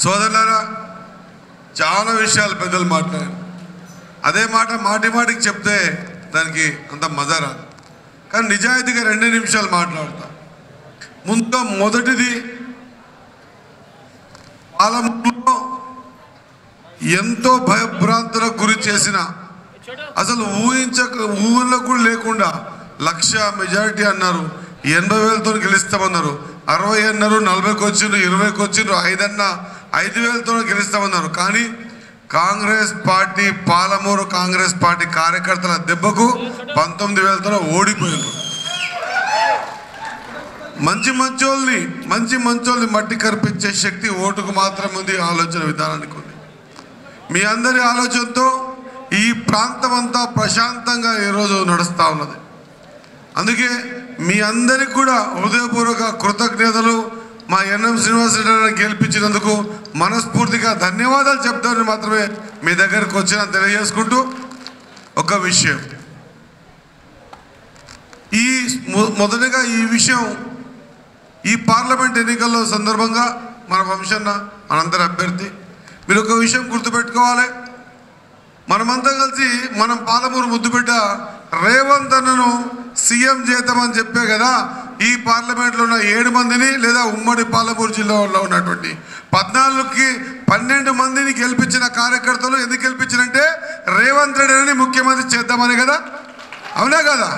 సోదరులారా, చాలా విషయాలు పెద్దలు మాట్లాడారు. అదే మాట మాటికి చెప్తే దానికి అంత మజా రాదు. కానీ నిజాయితీగా 2 నిమిషాలు మాట్లాడతా. ముందుగా మొదటిది, పాలమూరులో ఎంతో భయభ్రాంతులకు గురి చేసిన, అసలు ఊహలో కూడా లేకుండా 1,00,000 మెజారిటీ అన్నారు, 80,000తో గెలుస్తామన్నారు, 60 అన్నారు, 40కి వచ్చిండ్రు, 20కి వచ్చిండ్రు, 5 అన్నా 5,000తో గెలుస్తామన్నారు. కానీ కాంగ్రెస్ పార్టీ, పాలమూరు కాంగ్రెస్ పార్టీ కార్యకర్తల దెబ్బకు 19,000తో ఓడిపోయారు. మంచి మంచోళ్ళని మట్టి కరిపించే శక్తి ఓటుకు మాత్రం ఉంది, ఆలోచన విధానానికి ఉంది. మీ అందరి ఆలోచనతో ఈ ప్రాంతం అంతా ప్రశాంతంగా ఈరోజు నడుస్తూ ఉన్నది. అందుకే మీ అందరికి కూడా హృదయపూర్వక కృతజ్ఞతలు. మా ఎన్ఎం శ్రీనివాసరెడ్డి గెలిపించినందుకు మనస్ఫూర్తిగా ధన్యవాదాలు చెప్తారని మాత్రమే మీ దగ్గరకు వచ్చిన తెలియజేసుకుంటూ, ఒక విషయం మొదటిగా ఈ విషయం, ఈ పార్లమెంట్ ఎన్నికల్లో సందర్భంగా మన వంశన్న, మనందరి అభ్యర్థి, మీరు ఒక విషయం గుర్తుపెట్టుకోవాలి. మనమంతా కలిసి మనం పాలమూరు ముద్దుబిడ్డ రేవంత్ అన్నను సీఎం చేద్దామని చెప్పే కదా ఈ పార్లమెంట్లో ఉన్న 7 మందిని, లేదా ఉమ్మడి పాలమూరు జిల్లాలో ఉన్నటువంటి 14కి 12 మందిని గెలిపించిన కార్యకర్తలు ఎందుకు గెలిపించారంటే రేవంత్ రెడ్డిని ముఖ్యమంత్రి చేద్దామని కదా, అవునా కదా?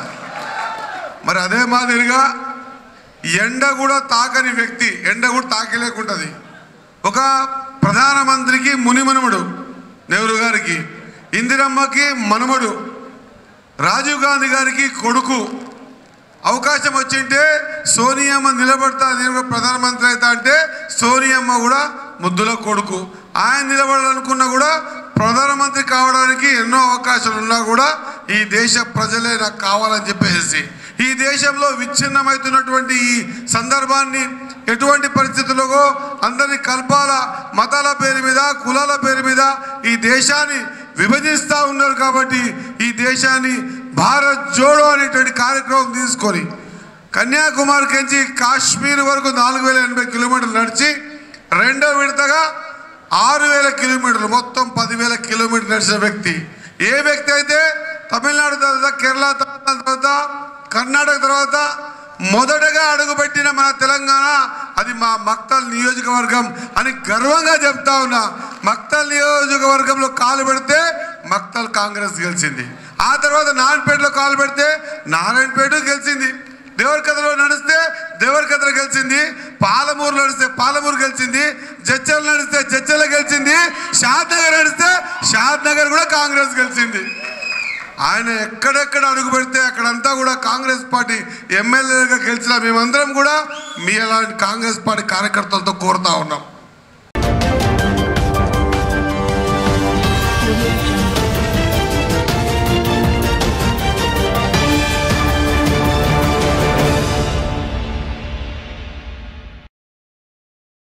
మరి అదే మాదిరిగా ఎండ కూడా తాకని వ్యక్తి, ఎండ కూడా తాకలేకుంటుంది. ఒక ప్రధానమంత్రికి మునిమనుమడు నెహ్రూ గారికి, ఇందిరమ్మకి మనమడు, రాజీవ్ గాంధీ గారికి కొడుకు. అవకాశం వచ్చింటే సోనియమ్మ నిలబడతా, నేను ప్రధానమంత్రి అవుతా అంటే సోనియమ్మ కూడా ముద్దుల కొడుకు. ఆయన నిలబడాలనుకున్నా కూడా ప్రధానమంత్రి కావడానికి ఎన్నో అవకాశాలు ఉన్నా కూడా ఈ దేశ ప్రజలే నాకు కావాలని చెప్పేసి ఈ దేశంలో విచ్ఛిన్నమవుతున్నటువంటి ఈ సందర్భాన్ని ఎటువంటి పరిస్థితుల్లో అందరినీ కలపాల, మతాల పేరు మీద, కులాల పేరు మీద ఈ దేశాన్ని విభజిస్తూ ఉన్నారు. కాబట్టి ఈ దేశాన్ని భారత్ జోడో అనేటువంటి కార్యక్రమం తీసుకొని కన్యాకుమారి నుంచి కాశ్మీర్ వరకు 4,080 కిలోమీటర్లు నడిచి, 2వ విడతగా 6,000 కిలోమీటర్లు, మొత్తం 10,000 కిలోమీటర్లు నడిచిన వ్యక్తి. ఏ వ్యక్తి అయితే తమిళనాడు తర్వాత, కేరళ తర్వాత, కర్ణాటక తర్వాత మొదటగా అడుగుపెట్టిన మన తెలంగాణ, అది మా మక్తల్ నియోజకవర్గం అని గర్వంగా చెప్తా ఉన్నా. మక్తల్ నియోజకవర్గంలో కాలు పెడితే మక్తల్ కాంగ్రెస్ గెలిచింది. ఆ తర్వాత నారాయణపేటలో కాలు పెడితే నారాయణపేట గెలిచింది. దేవరకథలో నడిస్తే దేవరకథ గెలిచింది. పాలమూరు నడిస్తే పాలమూరు గెలిచింది. జడ్చర్ల నడిస్తే జడ్చర్ల గెలిచింది. షాద్నగర్ నడిస్తే షాద్నగర్ కూడా కాంగ్రెస్ గెలిచింది. ఆయన ఎక్కడెక్కడ అడుగు పెడితే అక్కడంతా కూడా కాంగ్రెస్ పార్టీ ఎమ్మెల్యేగా గెలిచిన మేమందరం కూడా మీ అలాంటి కాంగ్రెస్ పార్టీ కార్యకర్తలతో కోరుతా ఉన్నాం.